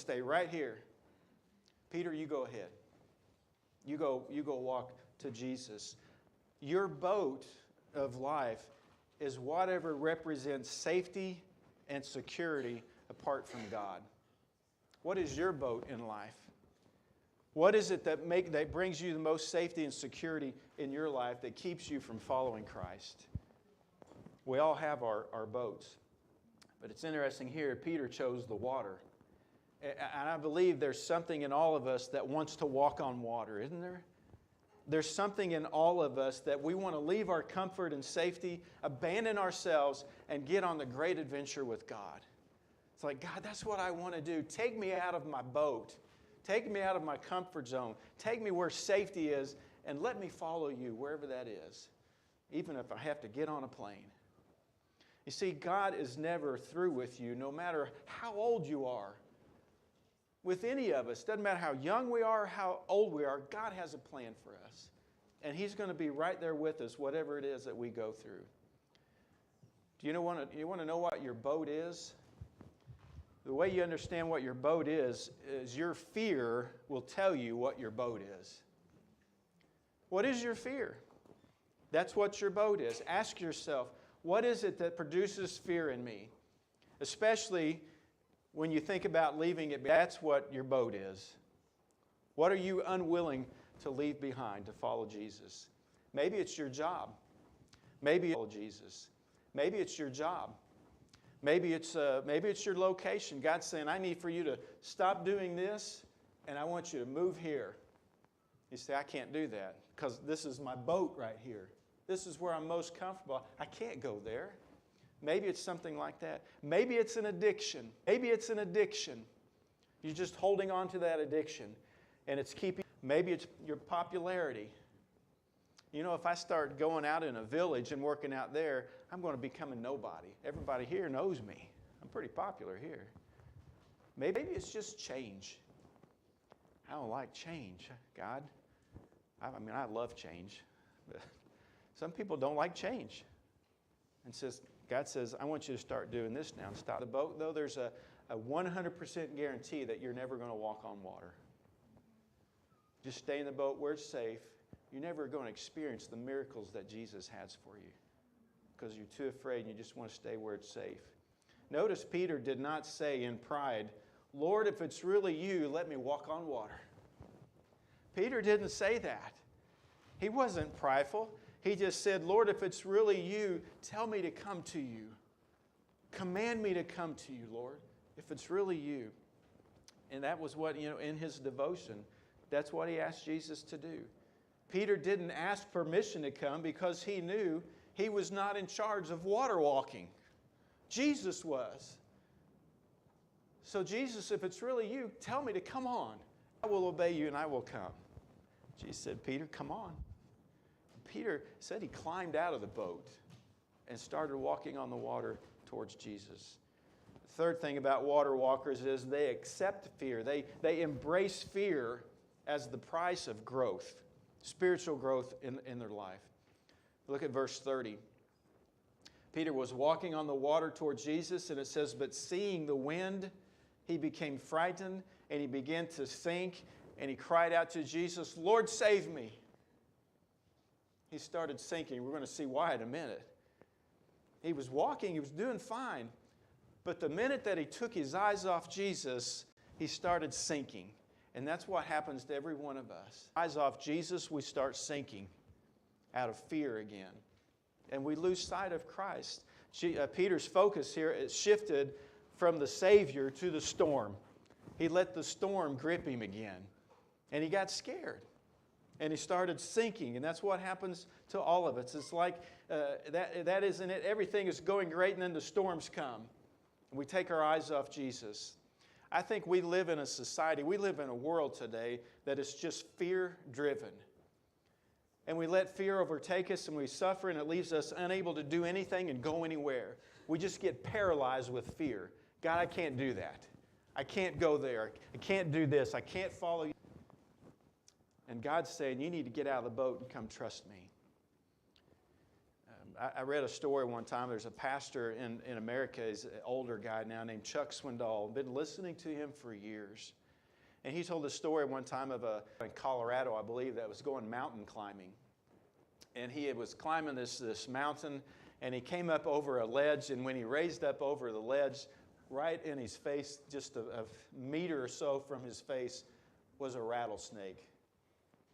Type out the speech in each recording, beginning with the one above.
stay right here. Peter, you go ahead. You go walk to Jesus. Your boat of life is whatever represents safety and security apart from God. What is your boat in life? What is it that brings you the most safety and security in your life that keeps you from following Christ? We all have our boats. But it's interesting here, Peter chose the water. And I believe there's something in all of us that wants to walk on water, isn't there? There's something in all of us that we want to leave our comfort and safety, abandon ourselves, and get on the great adventure with God. It's like, God, that's what I want to do. Take me out of my boat. Take me out of my comfort zone. Take me where safety is, and let me follow you wherever that is, even if I have to get on a plane. You see, God is never through with you, no matter how old you are. With any of us, doesn't matter how young we are or how old we are, God has a plan for us. And He's going to be right there with us, whatever it is that we go through. Do you want to know what your boat is? The way you understand what your boat is your fear will tell you what your boat is. What is your fear? That's what your boat is. Ask yourself, what is it that produces fear in me? Especially when you think about leaving it, that's what your boat is. What are you unwilling to leave behind to follow Jesus? Maybe it's your job. Maybe follow Jesus. Maybe it's your job. Maybe it's your location. God's saying, I need for you to stop doing this, and I want you to move here. You say, I can't do that because this is my boat right here. This is where I'm most comfortable. I can't go there. Maybe it's something like that. Maybe it's an addiction. Maybe it's an addiction. You're just holding on to that addiction, and it's keeping. Maybe it's your popularity. You know, if I start going out in a village and working out there, I'm going to become a nobody. Everybody here knows me. I'm pretty popular here. Maybe it's just change. I don't like change, God. I love change. But some people don't like change. And God says, I want you to start doing this now and stop. The boat, though, there's a 100% guarantee that you're never going to walk on water. Just stay in the boat where it's safe. You're never going to experience the miracles that Jesus has for you because you're too afraid and you just want to stay where it's safe. Notice Peter did not say in pride, Lord, if it's really you, let me walk on water. Peter didn't say that. He wasn't prideful. He just said, Lord, if it's really you, tell me to come to you. Command me to come to you, Lord, if it's really you. And that was what, in his devotion, that's what he asked Jesus to do. Peter didn't ask permission to come because he knew he was not in charge of water walking. Jesus was. So Jesus, if it's really you, tell me to come on. I will obey you and I will come. Jesus said, Peter, come on. Peter said he climbed out of the boat and started walking on the water towards Jesus. The third thing about water walkers is they accept fear. They embrace fear as the price of growth, spiritual growth in their life. Look at verse 30. Peter was walking on the water towards Jesus, and it says, but seeing the wind, he became frightened, and he began to sink, and he cried out to Jesus, Lord, save me. He started sinking. We're going to see why in a minute. He was walking. He was doing fine. But the minute that he took his eyes off Jesus, he started sinking. And that's what happens to every one of us. Eyes off Jesus, we start sinking out of fear again. And we lose sight of Christ. Peter's focus here is shifted from the Savior to the storm. He let the storm grip him again. And he got scared. And he started sinking. And that's what happens to all of us. It's like, that isn't it. Everything is going great and then the storms come. And we take our eyes off Jesus. I think we live in a society, we live in a world today that is just fear-driven. And we let fear overtake us and we suffer and it leaves us unable to do anything and go anywhere. We just get paralyzed with fear. God, I can't do that. I can't go there. I can't do this. I can't follow you. And God's saying, you need to get out of the boat and come trust me. I read a story one time. There's a pastor in America, he's an older guy now named Chuck Swindoll. I've been listening to him for years. And he told a story one time of in Colorado, I believe, that was going mountain climbing. And he was climbing this mountain, and he came up over a ledge, and when he raised up over the ledge, right in his face, just a meter or so from his face, was a rattlesnake,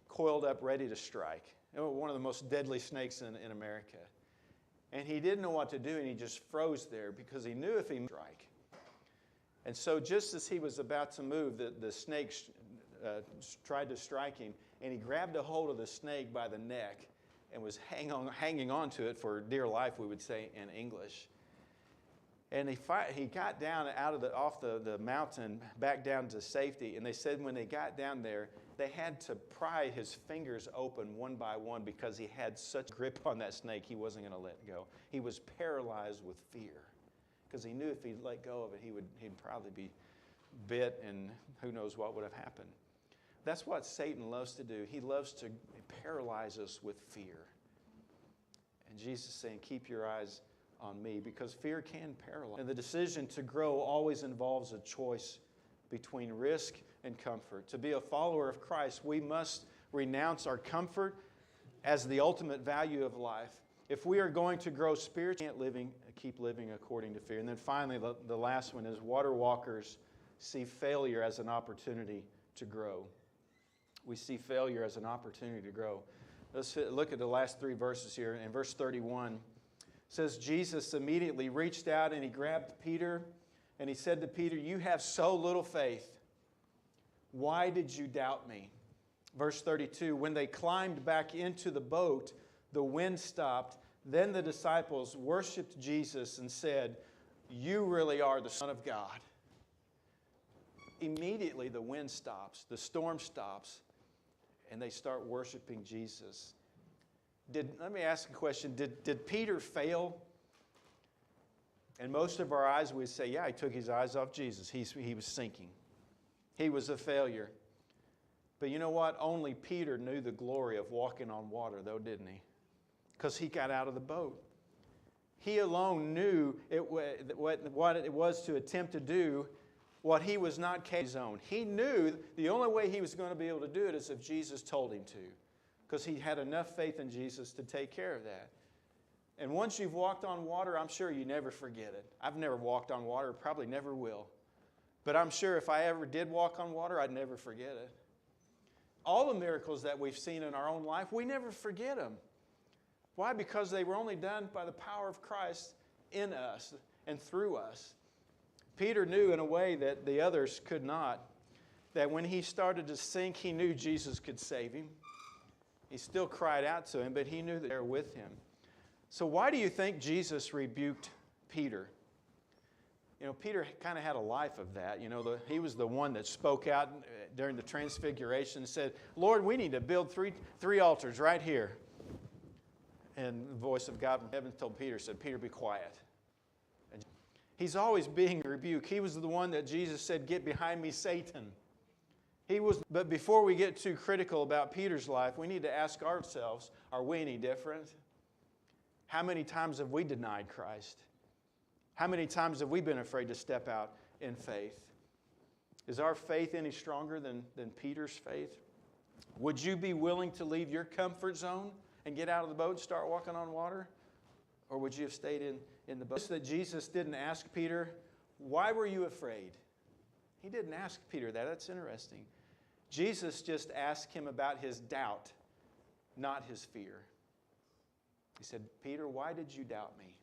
coiled up, ready to strike. One of the most deadly snakes in America. And he didn't know what to do, and he just froze there because he knew if he strike. And so just as he was about to move, the snake tried to strike him, and he grabbed a hold of the snake by the neck and was hanging on to it for dear life, we would say in English. And he got down off the mountain, back down to safety. And they said when they got down there, they had to pry his fingers open one by one because he had such grip on that snake he wasn't going to let go. He was paralyzed with fear because he knew if he let go of it, he'd probably be bit, and who knows what would have happened. That's what Satan loves to do. He loves to paralyze us with fear. And Jesus is saying, keep your eyes on me, because fear can paralyze. And the decision to grow always involves a choice between risk and comfort. To be a follower of Christ, we must renounce our comfort as the ultimate value of life. If we are going to grow spiritually, we can't keep living according to fear. And then finally, the last one is water walkers see failure as an opportunity to grow. We see failure as an opportunity to grow. Let's look at the last three verses here. In verse 31, it says, Jesus immediately reached out and he grabbed Peter, and he said to Peter, you have so little faith. Why did you doubt me? Verse 32, when they climbed back into the boat, the wind stopped. Then the disciples worshiped Jesus and said, you really are the Son of God. Immediately the wind stops, the storm stops, and they start worshiping Jesus. Let me ask a question. Did Peter fail? And most of our eyes would say, yeah, he took his eyes off Jesus. He was sinking. He was a failure. But you know what? Only Peter knew the glory of walking on water, though, didn't he? Because he got out of the boat. He alone knew what it was to attempt to do what he was not capable of. He knew the only way he was going to be able to do it is if Jesus told him to, because he had enough faith in Jesus to take care of that. And once you've walked on water, I'm sure you never forget it. I've never walked on water, probably never will. But I'm sure if I ever did walk on water, I'd never forget it. All the miracles that we've seen in our own life, we never forget them. Why? Because they were only done by the power of Christ in us and through us. Peter knew in a way that the others could not, that when he started to sink, he knew Jesus could save him. He still cried out to him, but he knew that they were with him. So why do you think Jesus rebuked Peter? You know, Peter kind of had a life of that. You know, he was the one that spoke out during the transfiguration and said, Lord, we need to build three altars right here. And the voice of God from heaven told Peter, said, Peter, be quiet. And he's always being rebuked. He was the one that Jesus said, get behind me, Satan. But before we get too critical about Peter's life, we need to ask ourselves, are we any different? How many times have we denied Christ? How many times have we been afraid to step out in faith? Is our faith any stronger than Peter's faith? Would you be willing to leave your comfort zone and get out of the boat and start walking on water? Or would you have stayed in the boat? That Jesus didn't ask Peter, why were you afraid? He didn't ask Peter that. That's interesting. Jesus just asked him about his doubt, not his fear. He said, Peter, why did you doubt me?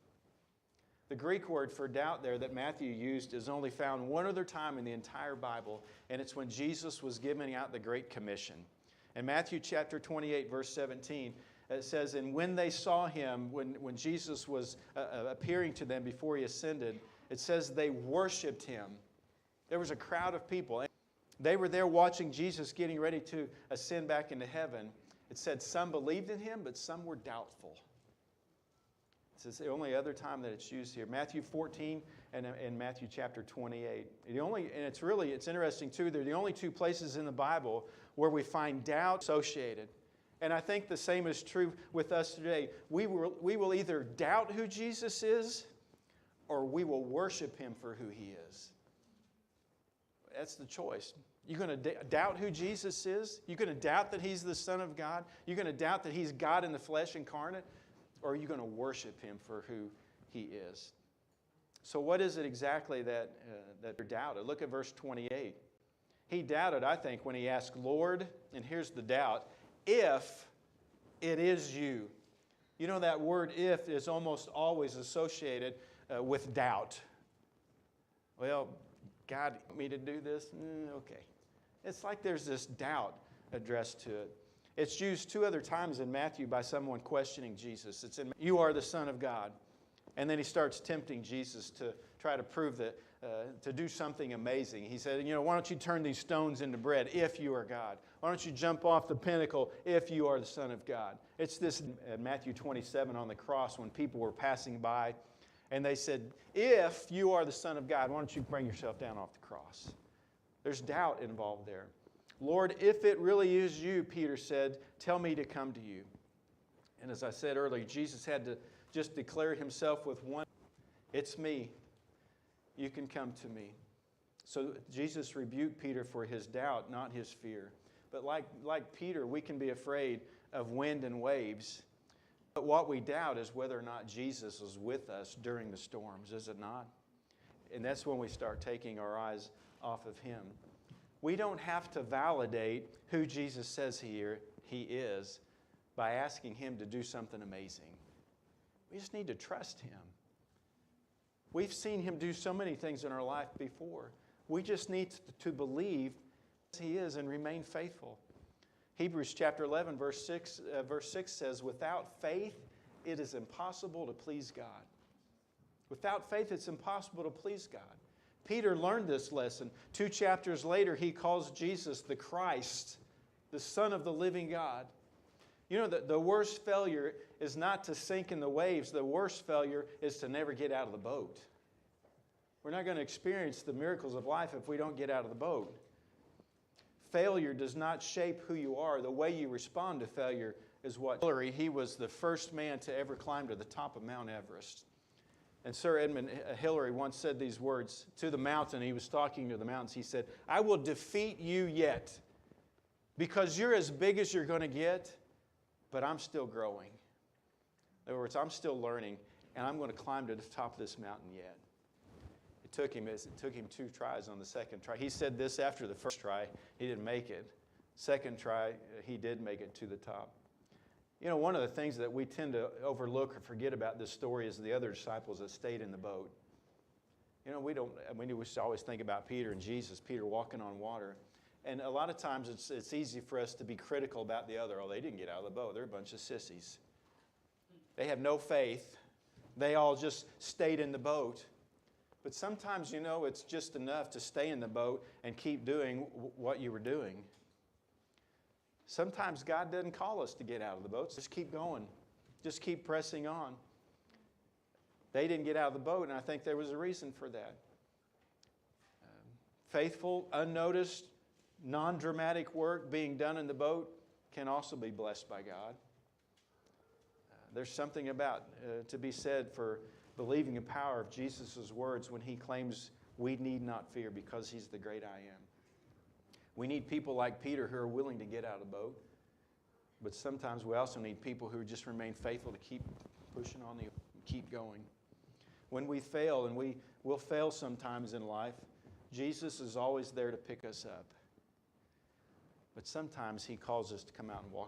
The Greek word for doubt there that Matthew used is only found one other time in the entire Bible, and it's when Jesus was giving out the Great Commission. In Matthew chapter 28, verse 17, it says, and when they saw him, when Jesus was appearing to them before he ascended, it says they worshiped him. There was a crowd of people. They were there watching Jesus getting ready to ascend back into heaven. It said some believed in him, but some were doubtful. It's the only other time that it's used here. Matthew 14 and Matthew chapter 28. It's interesting too, they're the only two places in the Bible where we find doubt associated. And I think the same is true with us today. We will either doubt who Jesus is or we will worship Him for who He is. That's the choice. You're going to doubt who Jesus is? You're going to doubt that He's the Son of God? You're going to doubt that He's God in the flesh incarnate? Or are you going to worship Him for who He is? So what is it exactly that they doubted? Look at verse 28. He doubted, I think, when he asked, Lord, and here's the doubt, if it is you. You know, that word if is almost always associated with doubt. Well, God, you want me to do this? Okay. It's like there's this doubt addressed to it. It's used 2 other times in Matthew by someone questioning Jesus. It's in, you are the Son of God. And then he starts tempting Jesus to try to prove that, to do something amazing. He said, why don't you turn these stones into bread if you are God? Why don't you jump off the pinnacle if you are the Son of God? It's this in Matthew 27 on the cross when people were passing by and they said, if you are the Son of God, why don't you bring yourself down off the cross? There's doubt involved there. Lord, if it really is you, Peter said, tell me to come to you. And as I said earlier, Jesus had to just declare Himself with one, it's me. You can come to me. So Jesus rebuked Peter for his doubt, not his fear. But like Peter, we can be afraid of wind and waves. But what we doubt is whether or not Jesus is with us during the storms, is it not? And that's when we start taking our eyes off of Him. We don't have to validate who Jesus says He is by asking Him to do something amazing. We just need to trust Him. We've seen Him do so many things in our life before. We just need to believe He is and remain faithful. Hebrews chapter 11, verse 6 says, without faith, it is impossible to please God. Without faith, it's impossible to please God. Peter learned this lesson. 2 chapters later, he calls Jesus the Christ, the Son of the living God. You know, the worst failure is not to sink in the waves. The worst failure is to never get out of the boat. We're not going to experience the miracles of life if we don't get out of the boat. Failure does not shape who you are. The way you respond to failure is what. He was the first man to ever climb to the top of Mount Everest. And Sir Edmund Hillary once said these words to the mountain. He was talking to the mountains. He said, I will defeat you yet because you're as big as you're going to get, but I'm still growing. In other words, I'm still learning, and I'm going to climb to the top of this mountain yet. It took him 2 tries on the second try. He said this after the first try. He didn't make it. Second try, he did make it to the top. You know, one of the things that we tend to overlook or forget about this story is the other disciples that stayed in the boat. You know, we always think about Peter and Jesus, Peter walking on water. And a lot of times it's easy for us to be critical about the other. Oh, they didn't get out of the boat. They're a bunch of sissies. They have no faith. They all just stayed in the boat. But sometimes, you know, it's just enough to stay in the boat and keep doing what you were doing. Sometimes God doesn't call us to get out of the boat. Just keep going. Just keep pressing on. They didn't get out of the boat, and I think there was a reason for that. Faithful, unnoticed, non-dramatic work being done in the boat can also be blessed by God. There's something about to be said for believing the power of Jesus' words when He claims we need not fear because He's the great I am. We need people like Peter who are willing to get out of the boat. But sometimes we also need people who just remain faithful to keep pushing on, keep going. When we fail, and we will fail sometimes in life, Jesus is always there to pick us up. But sometimes He calls us to come out and walk